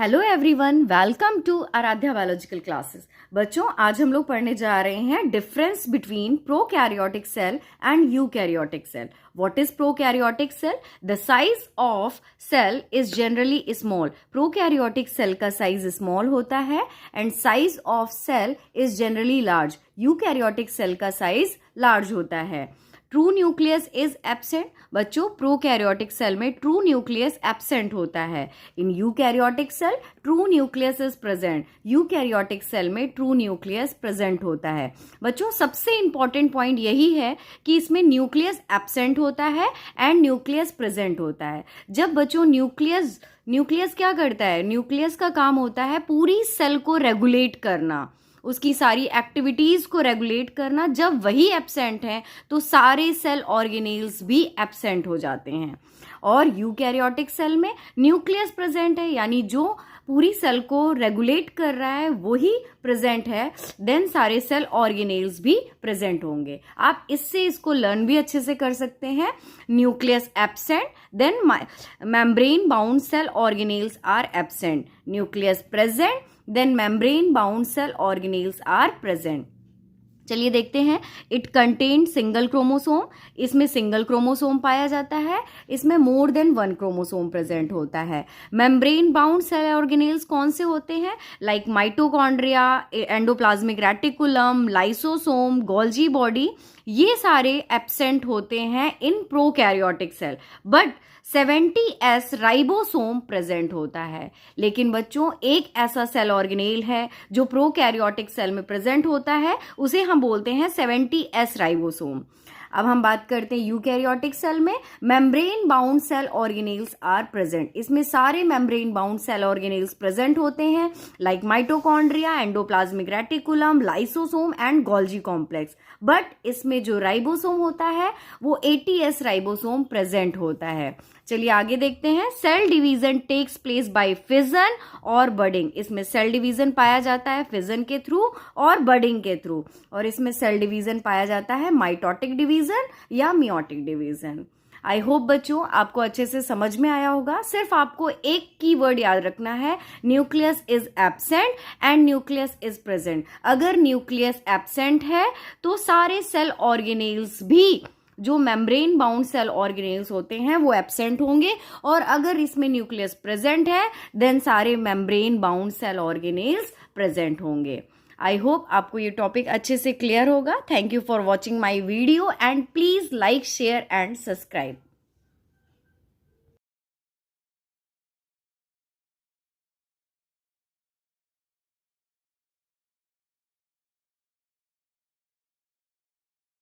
Hello everyone, welcome to Aaradhya biological classes. बच्चों, आज हम लोग पढ़ने जा रहे हैं difference between prokaryotic cell and eukaryotic cell. What is prokaryotic cell? The size of cell is generally small. Prokaryotic cell का साइज स्मॉल होता है and size of cell is generally large. Eukaryotic cell का size large होता है। True nucleus is absent. बच्चों, prokaryotic cell में true nucleus absent होता है। In eukaryotic cell true nucleus is present. Eukaryotic cell में ट्रू न्यूक्लियस प्रेजेंट होता है। बच्चों, सबसे इंपॉर्टेंट पॉइंट यही है कि इसमें न्यूक्लियस एब्सेंट होता है एंड न्यूक्लियस प्रेजेंट होता है। जब बच्चों न्यूक्लियस क्या करता है? न्यूक्लियस का काम होता है पूरी सेल को रेगुलेट करना, उसकी सारी एक्टिविटीज को रेगुलेट करना। जब वही एब्सेंट है तो सारे सेल ऑर्गेनेल्स भी एब्सेंट हो जाते हैं। और यूकैरियोटिक सेल में न्यूक्लियस प्रेजेंट है, यानी जो पूरी सेल को रेगुलेट कर रहा है वही प्रेजेंट है, देन सारे सेल ऑर्गेनेल्स भी प्रेजेंट होंगे। आप इससे इसको लर्न भी अच्छे से कर सकते हैं। Nucleus absent, then membrane bound cell organelles are absent. Nucleus present, then membrane bound cell organelles are present. चलिए देखते हैं। It contain single chromosome. इसमें सिंगल क्रोमोसोम पाया जाता है। इसमें more than one chromosome present होता है। मेम्ब्रेन बाउंड सेल ऑर्गेनेल्स कौन से होते हैं? Like mitochondria, endoplasmic reticulum, lysosome, Golgi body, ये सारे एब्सेंट होते हैं in prokaryotic cell. But 70S ribosome present होता है। लेकिन बच्चों, एक ऐसा सेल ऑर्गेनेल है जो प्रोकैरियोटिक सेल में प्रेजेंट होता है, उसे हम बोलते हैं 70S राइबोसोम। अब हम बात करते हैं यूकैरियोटिक सेल में। Membrane bound cell organelles are present. इसमें सारे membrane bound cell organelles present होते हैं, like mitochondria, endoplasmic reticulum, lysosome and Golgi complex. But इसमें जो राइबोसोम होता है वो 80S राइबोसोम प्रेजेंट होता है। चलिए आगे देखते हैं। Cell division takes place by fission और बडिंग। इसमें सेल डिवीजन पाया जाता है फिजन के थ्रू और बडिंग के थ्रू। और इसमें सेल डिवीजन पाया जाता है माइटोटिक डिवीजन या मियोटिक डिवीजन। आई होप बच्चों आपको अच्छे से समझ में आया होगा। सिर्फ आपको एक कीवर्ड याद रखना है, nucleus is absent and nucleus is present. अगर न्यूक्लियस एब्सेंट है तो सारे सेल ऑर्गेनेल्स भी, जो मेम्ब्रेन बाउंड सेल ऑर्गेनेल्स होते हैं, वो एब्सेंट होंगे। और अगर इसमें न्यूक्लियस प्रेजेंट है देन सारे membrane bound cell organelles present होंगे। आई होप आपको ये टॉपिक अच्छे से क्लियर होगा। Thank you for watching my video and please like, share and subscribe.